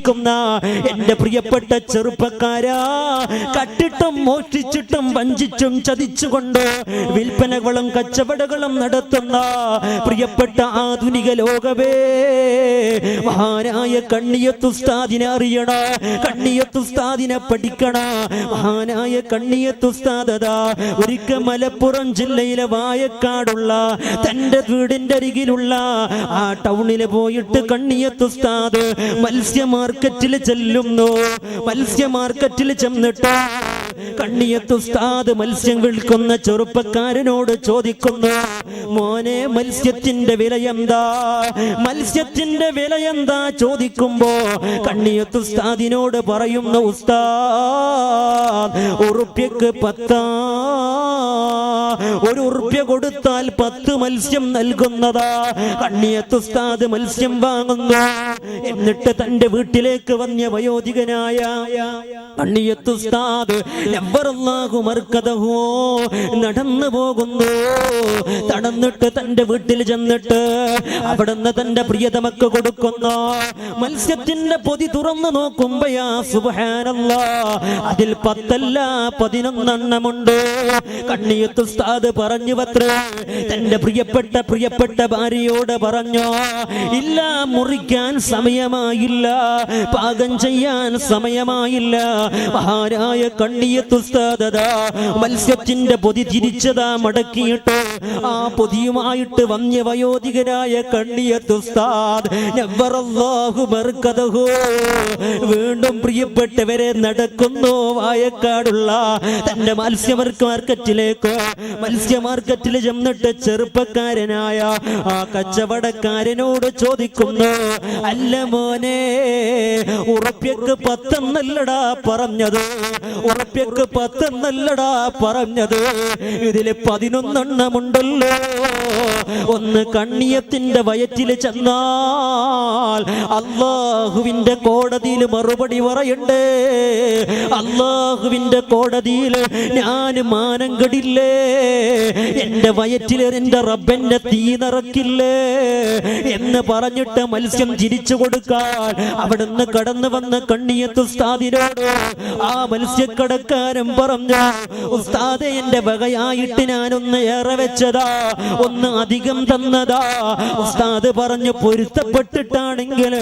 ജീവിക്കുന്ന എന്റെ പ്രിയപ്പെട്ട ചെറുപ്പക്കാരാ, കട്ടിട്ടും മോഷ്ടിച്ചിട്ടും വഞ്ചിച്ചും ചതിച്ചുകൊണ്ട് വിൽപ്പനകളും കച്ചവടങ്ങളും നടത്തുന്ന പ്രിയപ്പെട്ട ആധുനിക ലോകവേ, മഹാനായ കണ്ണിയത്ത് ഉസ്താദിനെ അറിയണ, കണ്ണിയത്ത് ഉസ്താദിനെ പഠിക്കണ. മഹാനായ കണ്ണിയത്ത് ഉസ്താദ് ഒരിക്കൽ മലപ്പുറം ജില്ലയിലെ വായക്കാടുള്ള തന്റെ വീടിന്റെ അരികിലുള്ള ആ ടൗണിൽ പോയിട്ട് കണ്ണിയത്ത് ഉസ്താദ് മത്സ്യ മാർക്കറ്റിൽ ചെല്ലുന്നു. മത്സ്യ മാർക്കറ്റിൽ ചെന്നിട്ട് കണ്ണിയത്ത് ഉസ്താദ് മത്സ്യം വിൽക്കുന്ന ചെറുപ്പക്കാരനോട് ചോദിക്കുന്നു, മോനെ മത്സ്യത്തിന്റെ വില എന്താ, മത്സ്യത്തിന്റെ വില എന്താ ചോദിക്കുമ്പോ കണ്ണിയത്ത് ഉസ്താദിനോട് പറയുന്നു, ഉസ്താദ് ഉറുപ്യക്ക് 10, ഒരു ഉറുപ്യ കൊടുത്താൽ 10 മത്സ്യം നൽകുന്നതാ. കണ്ണിയത്ത് ഉസ്താദ് മത്സ്യം വാങ്ങുന്നു. എന്നിട്ട് തന്റെ വീട്ടിലേക്ക് വന്ന വയോധികനായ കണ്ണിയത്ത് ഉസ്താദ് നവ്വറല്ലാഹു മർക്കദഹു നടന്നു പോകുന്നു. നടന്നിട്ട് തന്റെ വീട്ടിൽ ചെന്നിട്ട് അവിടുന്ന് തന്റെ പ്രിയതമക്ക് കൊടുക്കുന്നു. മത്സ്യത്തിന്റെ പൊതി തുറന്നു നോക്കുമ്പോയാ സുബ്ഹാനല്ലാഹ്, അതിൽ 10 അല്ല 11 കണ്ണിയത്ത് ഉസ്താദ് പറഞ്ഞു പത്രേ, തന്റെ പ്രിയപ്പെട്ട ഭാര്യയോട് പറഞ്ഞു, ഇല്ല, മുറിക്കാൻ സമയമായില്ല, പാകം ചെയ്യാൻ സമയമായില്ല. മഹാനായ കണ്ണിയത്ത് ഉസ്താദ് മത്സ്യത്തിന്റെ പൊതി തിരിച്ചതാ മടക്കിയിട്ട് ആ പൊതിയുമായിട്ട് വന്യ വയോധികനായ കണ്ണിയത്ത് ഉസ്താദ് നവ്വറല്ലാഹു മർക്കദഹു വീണ്ടും പ്രിയപ്പെട്ടവരെ നടക്കുന്നു വായക്കാടുള്ള തന്റെ മത്സ്യ മാർക്കറ്റിൽ ചെന്നിട്ട് ചെറുപ്പക്കാരനായ ആ കച്ചവടക്കാരനോട് ചോദിക്കുന്നു, അല്ല മോനെ, ഉറപ്യക്ക് 10 എന്നല്ലടാ പറഞ്ഞത്, ഉറപ്യക്ക് 10 എന്നല്ലടാ പറഞ്ഞത്, ഇതില് 11 ഉണ്ടല്ലോ. ഒന്ന് കണ്ണിയത്തിന്റെ വയറ്റിൽ ചെന്നാൽ അല്ലാഹുവിന്റെ കോടതിയിൽ മറുപടി പറയണ്ടേ, അല്ലാഹുവിന്റെ കോടതിയിൽ ഞാൻ മാനം കെടില്ലേ, എന്റെ വയറ്റിൽ എന്റെ റബ്ബന്റെ തീ നിറക്കില്ലേ എന്ന് പറഞ്ഞിട്ട് മത്സ്യം തിരിച്ചു കൊടുക്കാൻ അവിടുന്ന് കടന്നു വന്ന കണ്ണിയത്ത് ഉസ്താദിനോട് ആ മത്സ്യക്കടക്കാരൻ പറഞ്ഞു, ഉസ്താദെ, എന്റെ വകയായിട്ട് ഞാനൊന്ന് ഏറെ വെച്ചതാ, ഒന്ന് അധികം തന്നതാ. ഉസ്താദ് പറഞ്ഞു, പൊരുത്തപ്പെട്ടിട്ടാണെങ്കിൽ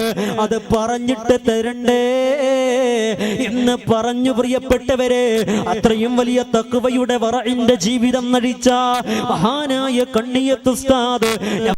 അത് പറഞ്ഞിട്ട് തരണ്ടേ എന്ന് പറഞ്ഞു. പ്രിയപ്പെട്ടവരെ, അത്രയും വലിയ തഖ്വയുടെ വറഇന്റെ ജീവിതം നടിച്ച മഹാനായ കണ്ണിയത്ത് ഉസ്താദ്